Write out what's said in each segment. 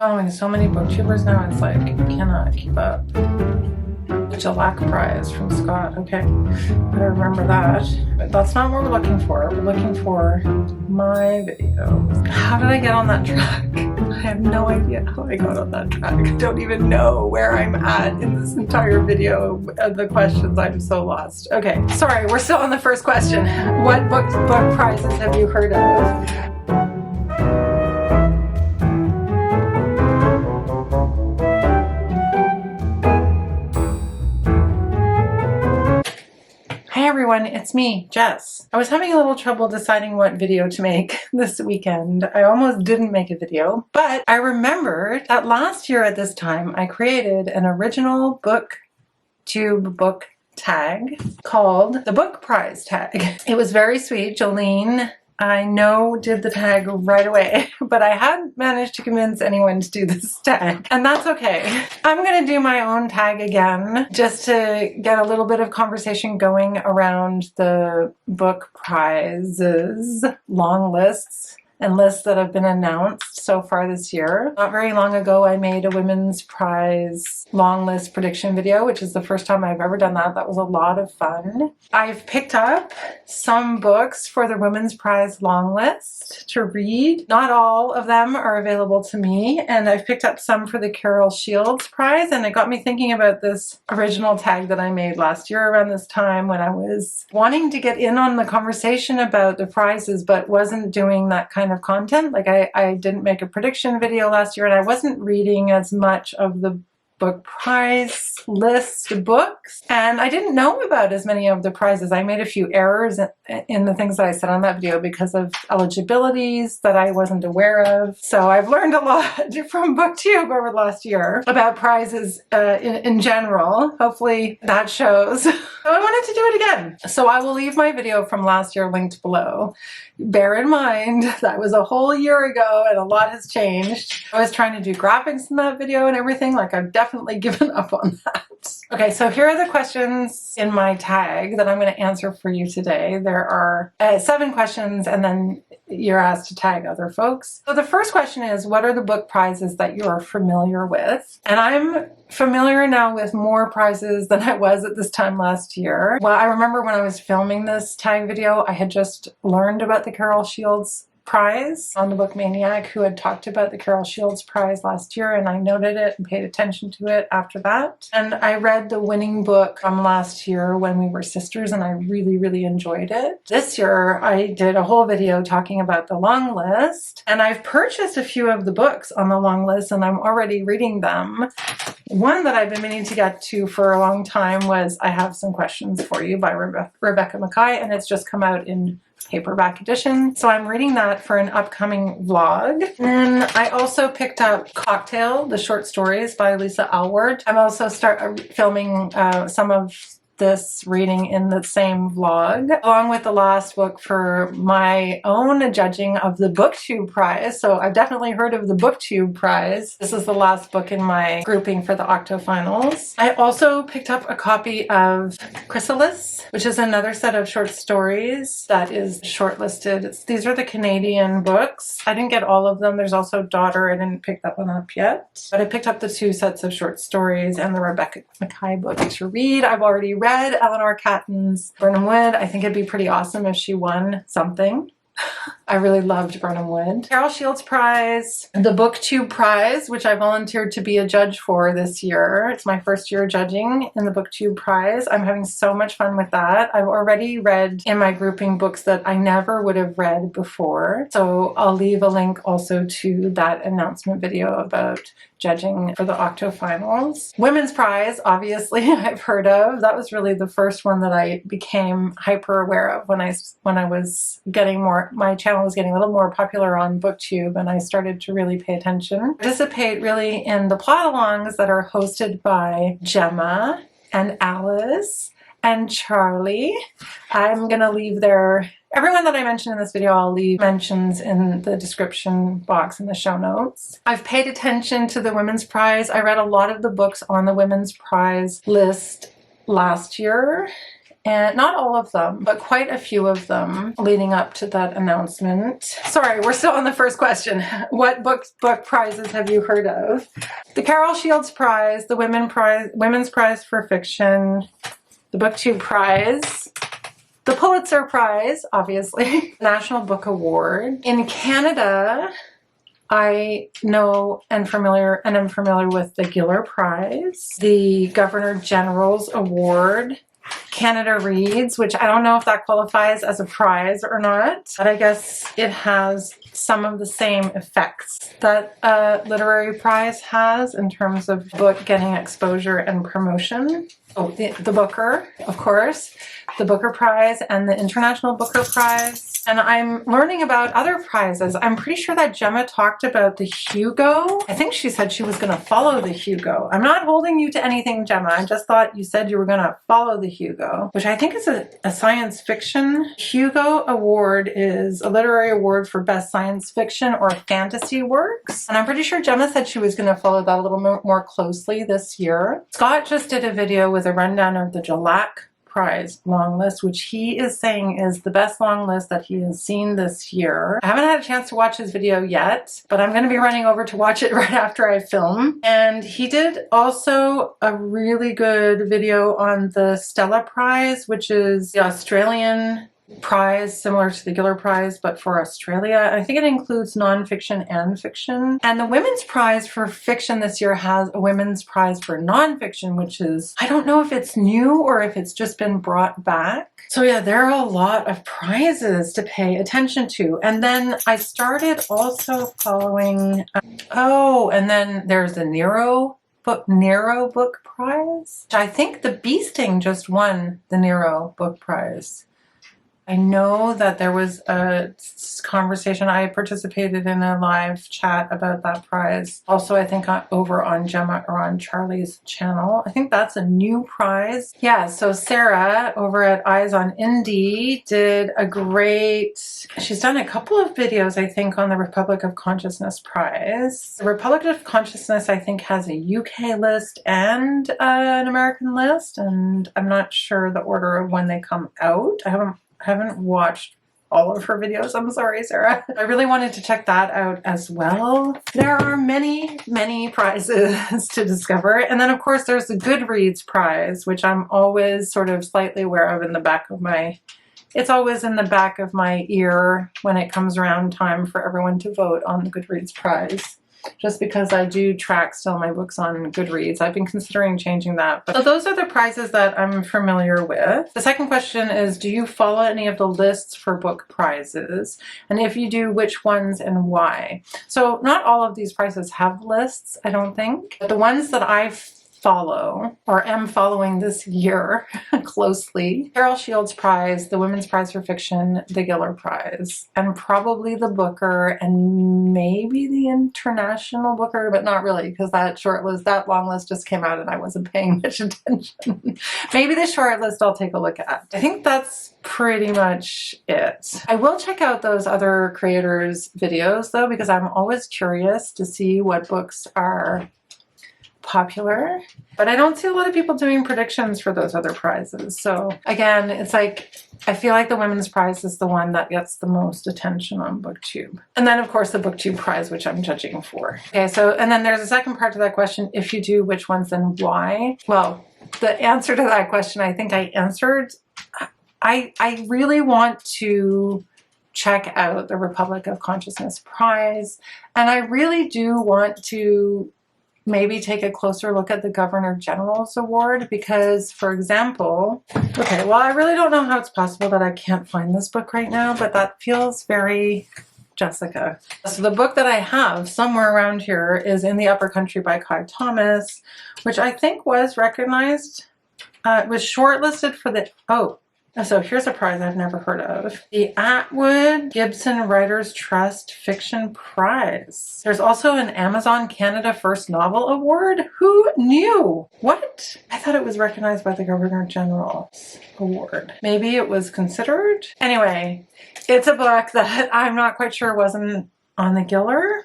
Following so many booktubers now, it's like you cannot keep up. Shellac prize from Scott. Okay, better remember that. But that's not what we're looking for. We're looking for my video. How did I get on that track? I have no idea how I got on that track. I don't even know where I'm at in this entire video of the questions. I'm so lost. Okay, sorry, we're still on the first question. What book prizes have you heard of? Hey everyone, it's me, Jess. I was having a little trouble deciding what video to make this weekend. I almost didn't make a video, but I remembered that last year at this time, I created an original booktube book tag called the Book Prize tag. It was very sweet. Jolene, I know, did the tag right away, but I hadn't managed to convince anyone to do this tag, and that's okay. I'm gonna do my own tag again, just to get a little bit of conversation going around the book prizes, long lists, and lists that have been announced so far this year. Not very long ago, I made a women's prize long list prediction video, which is the first time I've ever done that. That was a lot of fun. I've picked up some books for the women's prize long list to read. Not all of them are available to me, and I've picked up some for the Carol Shields prize, and it got me thinking about this original tag that I made last year around this time when I was wanting to get in on the conversation about the prizes, but wasn't doing that kind of content. Like I didn't make a prediction video last year, and I wasn't reading as much of the book prize list books, and I didn't know about as many of the prizes. I made a few errors in the things that I said on that video because of eligibilities that I wasn't aware of. So I've learned a lot from BookTube over the last year about prizes in general. Hopefully that shows. So I wanted to do it again. So I will leave my video from last year linked below. Bear in mind that was a whole year ago and a lot has changed. I was trying to do graphics in that video and everything. Like, I've definitely given up on that. Okay, so here are the questions in my tag that I'm going to answer for you today. There are 7 questions, and then you're asked to tag other folks. So the first question is, what are the book prizes that you're familiar with? And I'm familiar now with more prizes than I was at this time last year. Well, I remember when I was filming this tag video, I had just learned about the Carol Shields prize on the Book Maniac, who had talked about the Carol Shields prize last year, and I noted it and paid attention to it after that. And I read the winning book from last year, When We Were Sisters, and I really, really enjoyed it. This year, I did a whole video talking about the long list, and I've purchased a few of the books on the long list, and I'm already reading them. One that I've been meaning to get to for a long time was I Have Some Questions for You by Rebecca Mackay, and it's just come out in paperback edition. So I'm reading that for an upcoming vlog. And I also picked up Cocktail, the short stories by Lisa Aylward. I'm also filming some of this reading in the same vlog, along with the last book for my own judging of the BookTube prize. So I've definitely heard of the BookTube prize. This is the last book in my grouping for the Octofinals. I also picked up a copy of Chrysalis, which is another set of short stories that is shortlisted. These are the Canadian books. I didn't get all of them. There's also Daughter. I didn't pick that one up yet, but I picked up the 2 sets of short stories and the Rebecca Mackay book to read. I've already read Eleanor Catton's Birnam Wood. I think it'd be pretty awesome if she won something. I really loved Birnam Wood. Carol Shields Prize, the BookTube Prize, which I volunteered to be a judge for this year. It's my first year judging in the BookTube Prize. I'm having so much fun with that. I've already read in my grouping books that I never would have read before. So I'll leave a link also to that announcement video about judging for the Octofinals. Women's Prize, obviously, I've heard of. That was really the first one that I became hyper aware of when I was getting more, my channel was getting a little more popular on BookTube, and I started to really pay attention. Participate really in the plot-alongs that are hosted by Gemma and Alice and Charlie. I'm gonna leave everyone that I mentioned in this video, I'll leave mentions in the description box in the show notes. I've paid attention to the Women's Prize. I read a lot of the books on the Women's Prize list last year, and not all of them, but quite a few of them leading up to that announcement. Sorry, we're still on the first question. What book prizes have you heard of? The Carol Shields Prize, the Women's Prize for Fiction, the BookTube Prize, the Pulitzer Prize, obviously, National Book Award. In Canada, I know and am familiar with the Giller Prize, the Governor General's Award, Canada Reads, which I don't know if that qualifies as a prize or not, but I guess it has some of the same effects that a literary prize has in terms of book getting exposure and promotion. Oh, the Booker, of course, the Booker Prize and the International Booker Prize. And I'm learning about other prizes. I'm pretty sure that Gemma talked about the Hugo. I think she said she was going to follow the Hugo. I'm not holding you to anything, Gemma. I just thought you said you were going to follow the Hugo, which I think is a science fiction. Hugo Award is a literary award for best science fiction or fantasy works. And I'm pretty sure Gemma said she was going to follow that a little more closely this year. Scott just did a video with a rundown of the Jalac Prize long list, which he is saying is the best long list that he has seen this year. I haven't had a chance to watch his video yet, but I'm going to be running over to watch it right after I film. And he did also a really good video on the Stella Prize, which is the Australian prize similar to the Giller Prize, but for Australia. I think it includes nonfiction and fiction. And the Women's Prize for Fiction this year has a Women's Prize for Nonfiction, which is, I don't know if it's new or if it's just been brought back. So yeah, there are a lot of prizes to pay attention to. And then I started also following, and then there's the Nero Book Prize. I think the Bee Sting just won the Nero Book Prize. I know that there was a conversation. I participated in a live chat about that prize. Also, I think over on Gemma or on Charlie's channel. I think that's a new prize. Yeah, so Sarah over at Eyes on Indie did a great, she's done a couple of videos, I think, on the Republic of Consciousness Prize. The Republic of Consciousness, I think, has a UK list and an American list, and I'm not sure the order of when they come out. I haven't watched all of her videos. I'm sorry, Sarah. I really wanted to check that out as well. There are many, many prizes to discover. And then, of course, there's the Goodreads prize, which I'm always sort of slightly aware of in the back of my... It's always in the back of my ear when it comes around time for everyone to vote on the Goodreads prize. Just because I do track still my books on Goodreads. I've been considering changing that. So those are the prizes that I'm familiar with. The second question is, do you follow any of the lists for book prizes? And if you do, which ones and why? So not all of these prizes have lists, I don't think. But the ones that I follow or am following this year closely: Carol Shields Prize, the Women's Prize for Fiction, the Giller Prize, and probably the Booker, and maybe the International Booker, but not really, because that long list just came out and I wasn't paying much attention. Maybe the short list I'll take a look at. I think that's pretty much it. I will check out those other creators' videos though, because I'm always curious to see what books are popular, but I don't see a lot of people doing predictions for those other prizes. So again, it's like, I feel like the Women's Prize is the one that gets the most attention on BookTube. And then of course the BookTube Prize, which I'm judging for. Okay, so, and then there's a second part to that question. If you do, which ones and why? Well, the answer to that question, I think I answered. I really want to check out the Republic of Consciousness Prize. And I really do want to maybe take a closer look at the Governor General's Award because, for example, okay, well, I really don't know how it's possible that I can't find this book right now, but that feels very Jessica. So the book that I have somewhere around here is In the Upper Country by Kai Thomas, which I think was recognized. It was shortlisted for the, so here's a prize I've never heard of. The Atwood Gibson Writers Trust Fiction Prize. There's also an Amazon Canada First Novel Award. Who knew? What? I thought it was recognized by the Governor General's Award. Maybe it was considered? Anyway, it's a book that I'm not quite sure wasn't on the Giller.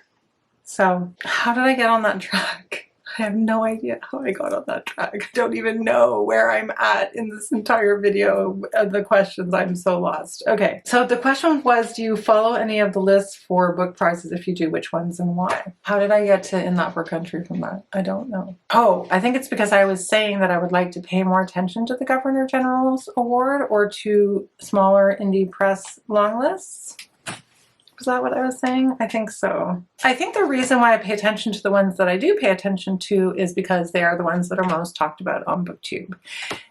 So how did I get on that track? I have no idea how I got on that track. I don't even know where I'm at in this entire video of the questions. I'm so lost. Okay, so the question was, do you follow any of the lists for book prizes? If you do, which ones and why? How did I get to In That Far Country from that? I don't know. Oh, I think it's because I was saying that I would like to pay more attention to the Governor General's Award or to smaller indie press long lists. Was that what I was saying? I think so. I think the reason why I pay attention to the ones that I do pay attention to is because they are the ones that are most talked about on BookTube.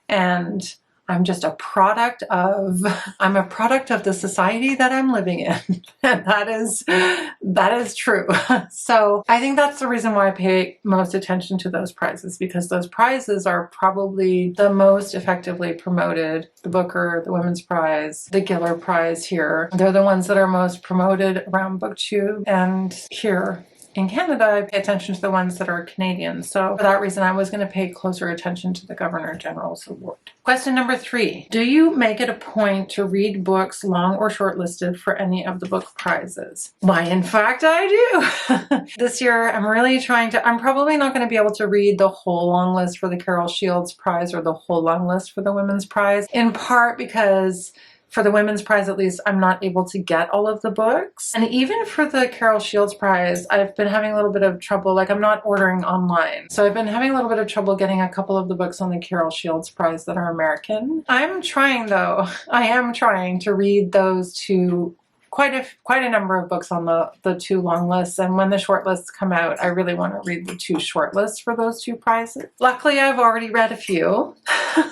And I'm just a product of, I'm a product of the society that I'm living in. And that is true. So I think that's the reason why I pay most attention to those prizes, because those prizes are probably the most effectively promoted. The Booker, the Women's Prize, the Giller Prize here. They're the ones that are most promoted around BookTube. And here in Canada, I pay attention to the ones that are Canadian. So for that reason, I was going to pay closer attention to the Governor General's Award. Question number 3. Do you make it a point to read books long or shortlisted for any of the book prizes? Why, in fact, I do. This year, I'm really trying to, I'm probably not going to be able to read the whole long list for the Carol Shields Prize or the whole long list for the Women's Prize, in part because for the Women's Prize, at least, I'm not able to get all of the books. And even for the Carol Shields Prize, I've been having a little bit of trouble. Like, I'm not ordering online. So I've been having a little bit of trouble getting a couple of the books on the Carol Shields Prize that are American. I'm trying, though. I am trying to read those two, quite a number of books on the two long lists, and when the short lists come out, I really want to read the two short lists for those two prizes. Luckily, I've already read a few,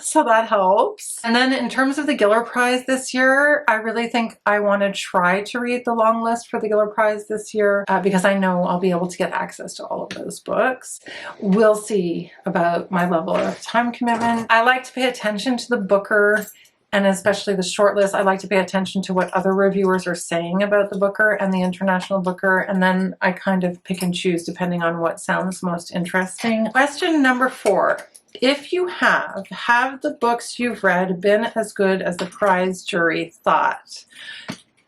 so that helps. And then in terms of the Giller Prize this year, I really think I want to try to read the long list for the Giller Prize this year because I know I'll be able to get access to all of those books. We'll see about my level of time commitment. I like to pay attention to the Booker and especially the shortlist. I like to pay attention to what other reviewers are saying about the Booker and the International Booker, and then I kind of pick and choose depending on what sounds most interesting. Question number 4. If you have the books you've read been as good as the prize jury thought?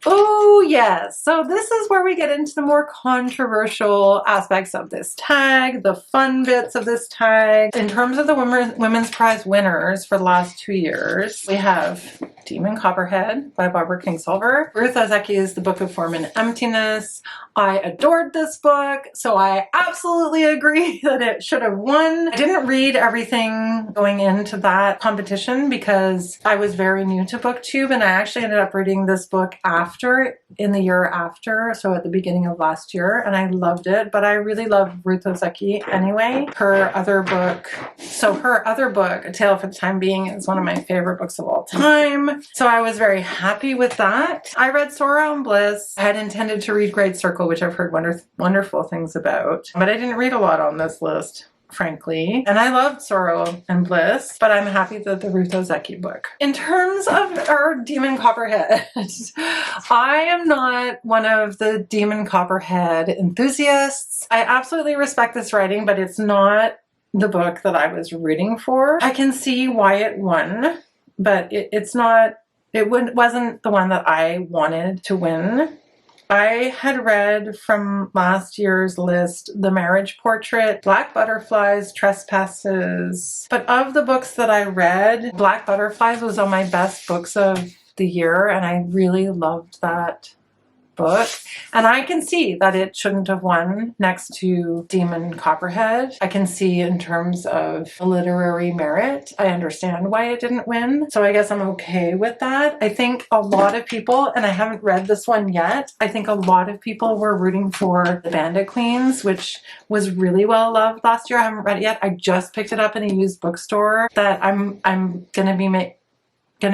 Oh, yes. So this is where we get into the more controversial aspects of this tag, the fun bits of this tag. In terms of the Women's Prize winners for the last 2 years, we have Demon Copperhead by Barbara Kingsolver. Ruth Ozeki's The Book of Form and Emptiness. I adored this book, so I absolutely agree that it should have won. I didn't read everything going into that competition because I was very new to BookTube, and I actually ended up reading this book in the year after, so at the beginning of last year, and I loved it, but I really love Ruth Ozeki anyway. Her other book, A Tale for the Time Being, is one of my favorite books of all time, so I was very happy with that. I read Sorrow and Bliss. I had intended to read Great Circle, which I've heard wonderful things about, but I didn't read a lot on this list, frankly. And I loved Sorrow and Bliss, but I'm happy that the Ruth Ozeki book. In terms of our Demon Copperhead, I am not one of the Demon Copperhead enthusiasts. I absolutely respect this writing, but it's not the book that I was rooting for. I can see why it won, but it wasn't the one that I wanted to win. I had read from last year's list The Marriage Portrait, Black Butterflies, Trespasses. But of the books that I read, Black Butterflies was on my best books of the year, and I really loved that book. And I can see that it shouldn't have won next to Demon Copperhead. I can see in terms of literary merit, I understand why it didn't win. So I guess I'm okay with that. I think a lot of people, and I haven't read this one yet, I think a lot of people were rooting for The Bandit Queens, which was really well loved last year. I haven't read it yet. I just picked it up in a used bookstore that I'm gonna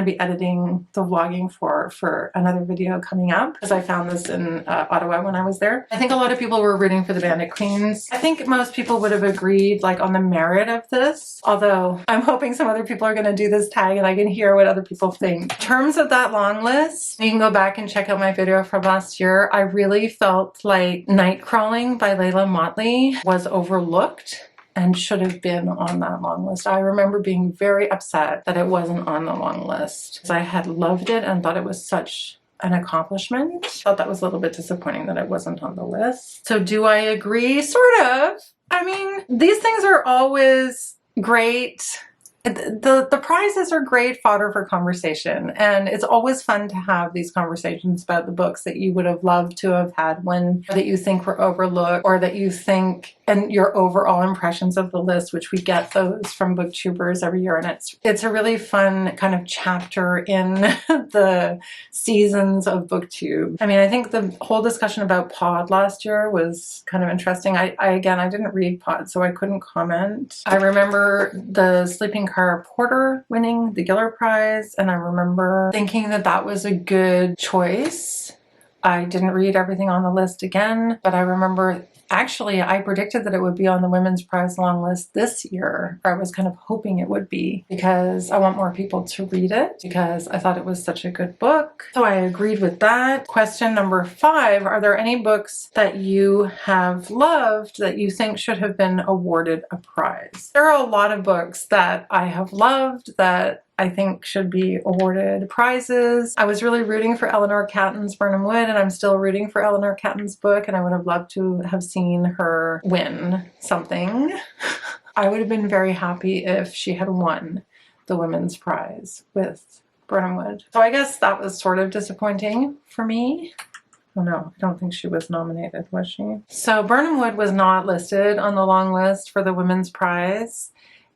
be editing the vlogging for another video coming up, because I found this in Ottawa when I was there. I think a lot of people were rooting for The Bandit Queens. I think most people would have agreed like on the merit of this, although I'm hoping some other people are going to do this tag and I can hear what other people think. In terms of that long list, you can go back and check out my video from last year. I really felt like Night Crawling by Layla Motley was overlooked and should have been on that long list. I remember being very upset that it wasn't on the long list, because I had loved it and thought it was such an accomplishment. Thought that was a little bit disappointing that it wasn't on the list. So do I agree? Sort of. I mean, these things are always great. The prizes are great fodder for conversation, and it's always fun to have these conversations about the books that you would have loved to have had when, that you think were overlooked, or that you think, and your overall impressions of the list, which we get those from booktubers every year, and it's a really fun kind of chapter in the seasons of booktube. I mean, I think the whole discussion about Pod last year was kind of interesting. Again, I didn't read Pod, so I couldn't comment. I remember the Sleeping Car Porter winning the Giller Prize, and I remember thinking that that was a good choice. I didn't read everything on the list again, but I remember actually I predicted that it would be on the Women's Prize long list this year, or I was kind of hoping it would be, because I want more people to read it, because I thought it was such a good book. So I agreed with that. Question number 5, are there any books that you have loved that you think should have been awarded a prize? There are a lot of books that I have loved that I think should be awarded prizes. I was really rooting for Eleanor Catton's Birnam Wood, and I'm still rooting for Eleanor Catton's book, and I would have loved to have seen her win something. I would have been very happy if she had won the Women's Prize with Birnam Wood. So I guess that was sort of disappointing for me. Oh no, I don't think she was nominated, was she? So Birnam Wood was not listed on the long list for the Women's Prize,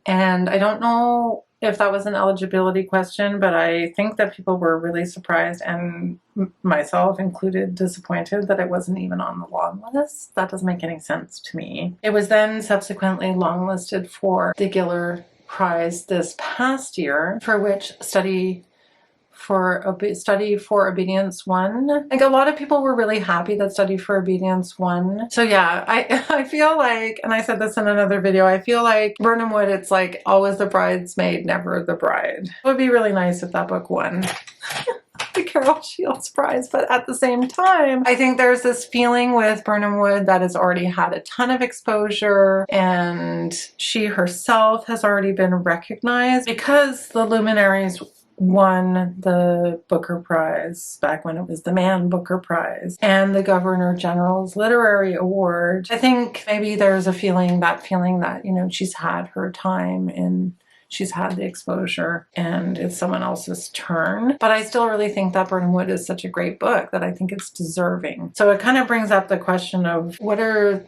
and I don't know if that was an eligibility question, but I think that people were really surprised, and myself included, disappointed that it wasn't even on the long list. That doesn't make any sense to me. It was then subsequently longlisted for the Giller Prize this past year, for which Study for Obedience won. I think a lot of people were really happy that Study for Obedience won. So yeah, I feel like, and I said this in another video, I feel like Birnam Wood, it's like always the bridesmaid, never the bride. It would be really nice if that book won the Carol Shields Prize, but at the same time, I think there's this feeling with Birnam Wood that has already had a ton of exposure, and she herself has already been recognized because the Luminaries won the Booker Prize back when it was the Man Booker Prize and the Governor General's Literary Award. I think maybe there's a feeling that, you know, she's had her time and she's had the exposure and it's someone else's turn. But I still really think that Birnam Wood is such a great book that I think it's deserving. So it kind of brings up the question of what are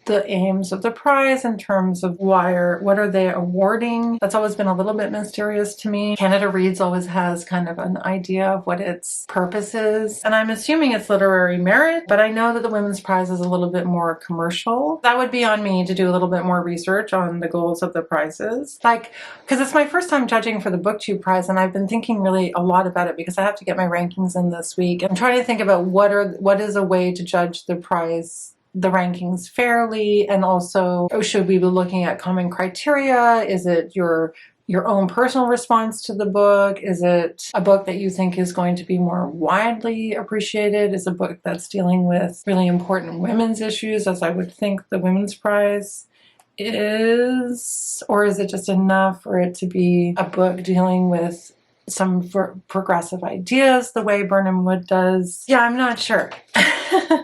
the aims of the prize in terms of what are they awarding? That's always been a little bit mysterious to me. Canada Reads always has kind of an idea of what its purpose is, and I'm assuming it's literary merit, but I know that the Women's Prize is a little bit more commercial. That would be on me to do a little bit more research on the goals of the prizes. Like, because it's my first time judging for the BookTube Prize, and I've been thinking really a lot about it because I have to get my rankings in this week. I'm trying to think about what is a way to judge the prize, the rankings fairly, and also should we be looking at common criteria? Is it your own personal response to the book? Is it a book that you think is going to be more widely appreciated? Is a book that's dealing with really important women's issues, as I would think the Women's Prize is? Or is it just enough for it to be a book dealing with some progressive ideas the way Birnam Wood does? Yeah, I'm not sure.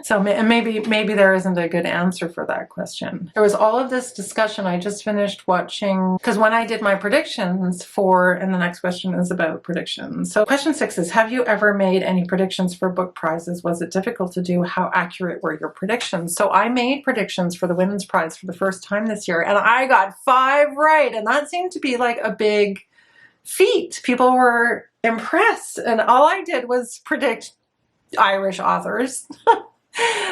So maybe there isn't a good answer for that question. There was all of this discussion. I just finished watching, because when I did my predictions and the next question is about predictions. So question 6 is, have you ever made any predictions for book prizes? Was it difficult to do? How accurate were your predictions? So I made predictions for the Women's Prize for the first time this year, and I got 5 right, and that seemed to be like a big feat. People were impressed, and all I did was predict Irish authors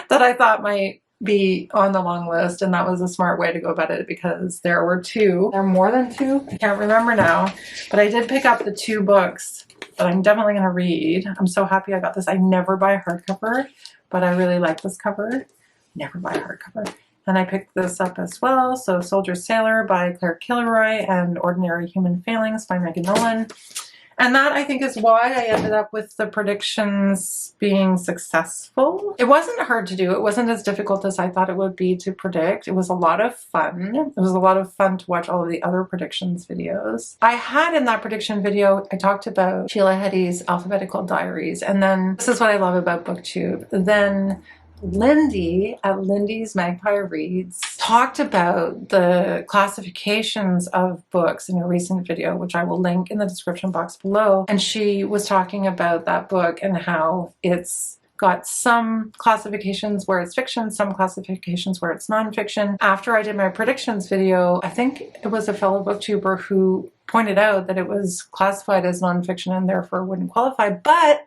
that I thought might be on the long list, and that was a smart way to go about it because there were 2. There are more than 2? I can't remember now, but I did pick up the 2 books that I'm definitely going to read. I'm so happy I got this. I never buy a hardcover, but I really like this cover. Never buy a hardcover. And I picked this up as well. So Soldier Sailor by Claire Kilroy and Ordinary Human Failings by Megan Nolan. And that, I think, is why I ended up with the predictions being successful. It wasn't hard to do. It wasn't as difficult as I thought it would be to predict. It was a lot of fun. It was a lot of fun to watch all of the other predictions videos. I had in that prediction video, I talked about Sheila Heti's Alphabetical Diaries. And then, this is what I love about BookTube. Then Lindy at Lindy's Magpie Reads talked about the classifications of books in a recent video, which I will link in the description box below. And she was talking about that book and how it's got some classifications where it's fiction, some classifications where it's nonfiction. After I did my predictions video, I think it was a fellow booktuber who pointed out that it was classified as nonfiction and therefore wouldn't qualify. But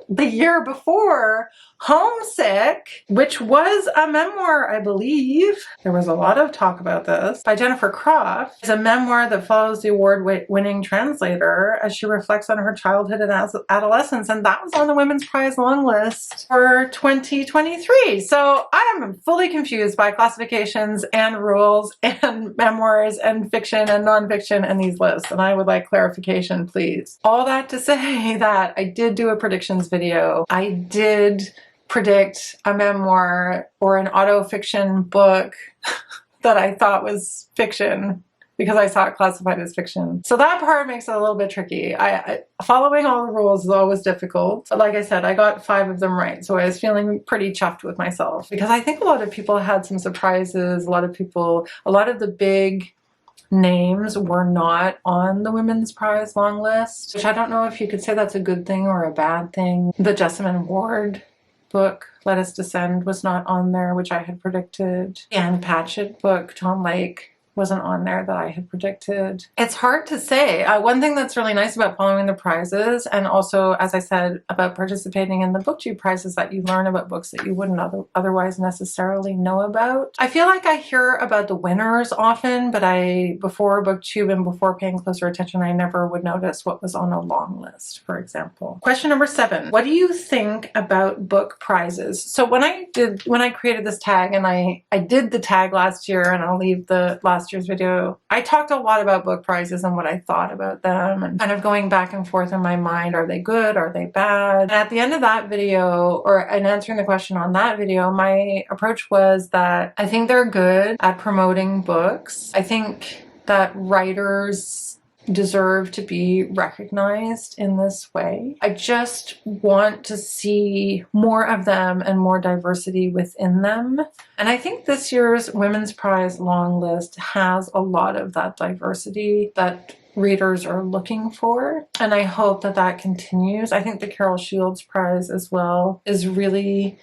the year before, Homesick, which was a memoir, I believe, there was a lot of talk about this, by Jennifer Croft, is a memoir that follows the award-winning translator as she reflects on her childhood and adolescence, and that was on the Women's Prize long list for 2023. So I am fully confused by classifications and rules and memoirs and fiction and nonfiction and these lists, and I would like clarification, please. All that to say that I did do a predictions video. I did predict a memoir or an auto-fiction book that I thought was fiction because I saw it classified as fiction. So that part makes it a little bit tricky. Following all the rules is always difficult. But like I said, I got 5 of them right. So I was feeling pretty chuffed with myself because I think a lot of people had some surprises. A lot of the big names were not on the Women's Prize long list, which I don't know if you could say that's a good thing or a bad thing. The Jessamine Ward book, Let Us Descend, was not on there, which I had predicted. The Anne Patchett book, Tom Lake, wasn't on there that I had predicted. It's hard to say. One thing that's really nice about following the prizes, and also, as I said, about participating in the BookTube prizes, is that you learn about books that you wouldn't otherwise necessarily know about. I feel like I hear about the winners often, but before BookTube and before paying closer attention, I never would notice what was on a long list, for example. Question number 7. What do you think about book prizes? So when I created this tag, and I did the tag last year, and I'll leave the last year's video, I talked a lot about book prizes and what I thought about them and kind of going back and forth in my mind. Are they good? Are they bad? And at the end of that video, and answering the question on that video, my approach was that I think they're good at promoting books. I think that writers deserve to be recognized in this way. I just want to see more of them and more diversity within them. And I think this year's Women's Prize long list has a lot of that diversity that readers are looking for. And I hope that that continues. I think the Carol Shields Prize as well is really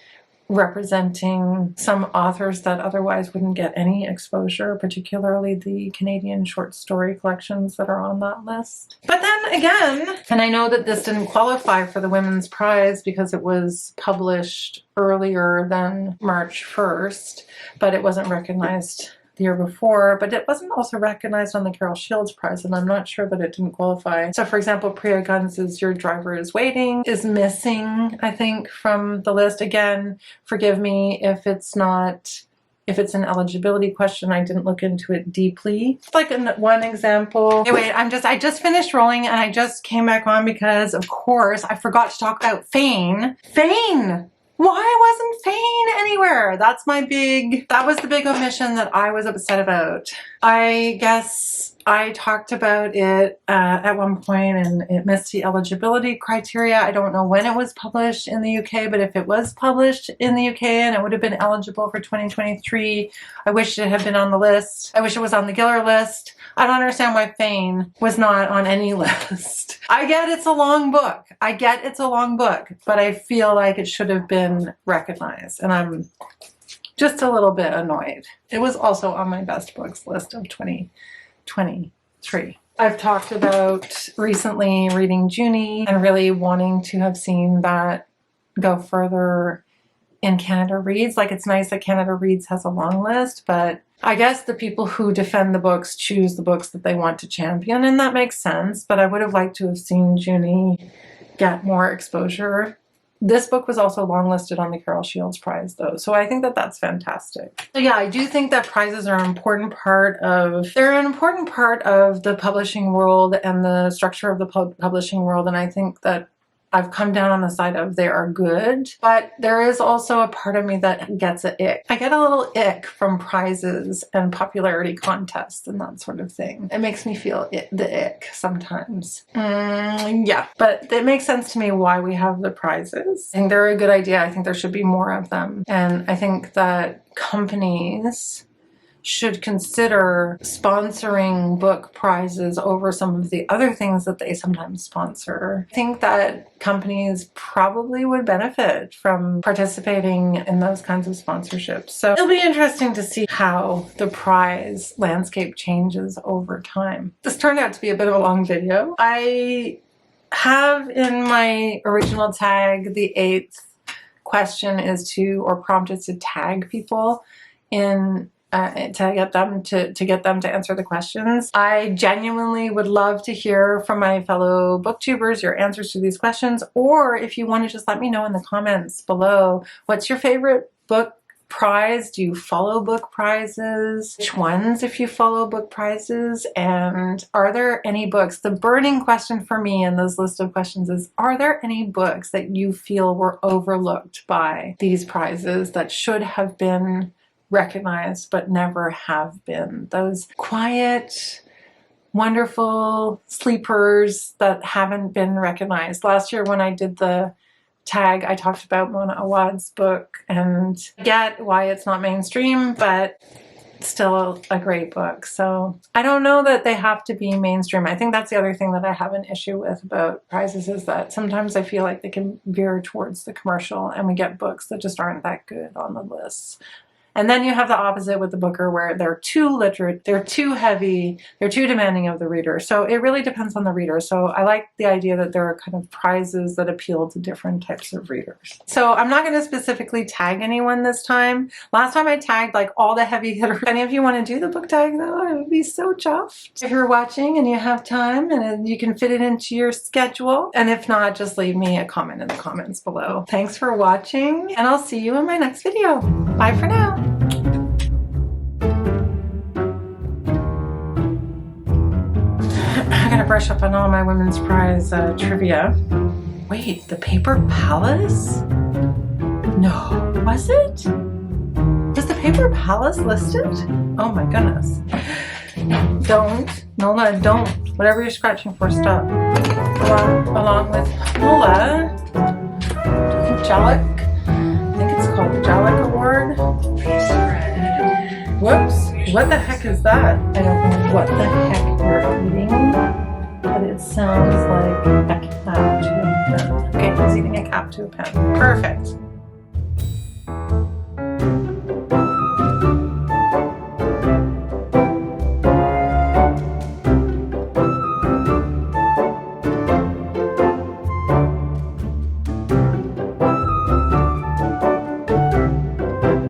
representing some authors that otherwise wouldn't get any exposure, particularly the Canadian short story collections that are on that list. But then again, and I know that this didn't qualify for the Women's Prize because it was published earlier than March 1st, but it wasn't recognized the year before, but it wasn't also recognized on the Carol Shields Prize, and I'm not sure that it didn't qualify. So for example, Priya Guns' Your Driver is Waiting is missing, I think, from the list. Again, forgive me if it's an eligibility question. I didn't look into it deeply. Like one example. Anyway, I just finished rolling and I just came back on because, of course, I forgot to talk about Fane. Fane! Why wasn't Fane anywhere? That was the big omission that I was upset about. I guess I talked about it at one point and it missed the eligibility criteria. I don't know when it was published in the UK, but if it was published in the UK and it would have been eligible for 2023, I wish it had been on the list. I wish it was on the Giller list. I don't understand why Fane was not on any list. I get it's a long book. But I feel like it should have been recognized, and I'm just a little bit annoyed. It was also on my best books list of 2023. I've talked about recently reading Junie and really wanting to have seen that go further in Canada Reads. Like, it's nice that Canada Reads has a long list, but I guess the people who defend the books choose the books that they want to champion, and that makes sense, but I would have liked to have seen Junie get more exposure. This book was also longlisted on the Carol Shields Prize, though, so I think that that's fantastic. So yeah, I do think that prizes are an important part of the publishing world and the structure of the publishing world, and I think that I've come down on the side of they are good, but there is also a part of me that gets an ick. I get a little ick from prizes and popularity contests and that sort of thing. It makes me feel the ick sometimes. Yeah, but it makes sense to me why we have the prizes. I think they're a good idea. I think there should be more of them. And I think that companies should consider sponsoring book prizes over some of the other things that they sometimes sponsor. I think that companies probably would benefit from participating in those kinds of sponsorships. So it'll be interesting to see how the prize landscape changes over time. This turned out to be a bit of a long video. I have in my original tag, the 8th question is to, or prompt is to tag people in to get them to answer the questions. I genuinely would love to hear from my fellow booktubers your answers to these questions, or if you want to just let me know in the comments below, what's your favorite book prize? Do you follow book prizes? Which ones, if you follow book prizes? And are there any books? The burning question for me in this list of questions is, are there any books that you feel were overlooked by these prizes that should have been recognized but never have been? Those quiet, wonderful sleepers that haven't been recognized. Last year when I did the tag, I talked about Mona Awad's book, and I get why it's not mainstream, but still a great book. So I don't know that they have to be mainstream. I think that's the other thing that I have an issue with about prizes, is that sometimes I feel like they can veer towards the commercial and we get books that just aren't that good on the lists. And then you have the opposite with the Booker, where they're too literate, they're too heavy, they're too demanding of the reader. So it really depends on the reader. So I like the idea that there are kind of prizes that appeal to different types of readers. So I'm not going to specifically tag anyone this time. Last time I tagged like all the heavy hitters. If any of you want to do the book tag though, I would be so chuffed. If you're watching and you have time and you can fit it into your schedule. And if not, just leave me a comment in the comments below. Thanks for watching, and I'll see you in my next video. Bye for now. I gotta brush up on all my women's prize trivia. Wait, the Paper Palace? No, was it? Was the Paper Palace listed? Oh my goodness. Don't, Nola, don't. Whatever you're scratching for, stop. Along with Nola, Jalek. I think it's called the Jalek Award. Whoops, what the heck is that? I don't know what the heck you're eating, but it sounds like a cap to a pen. Okay, he's eating a cap to a pen. Perfect.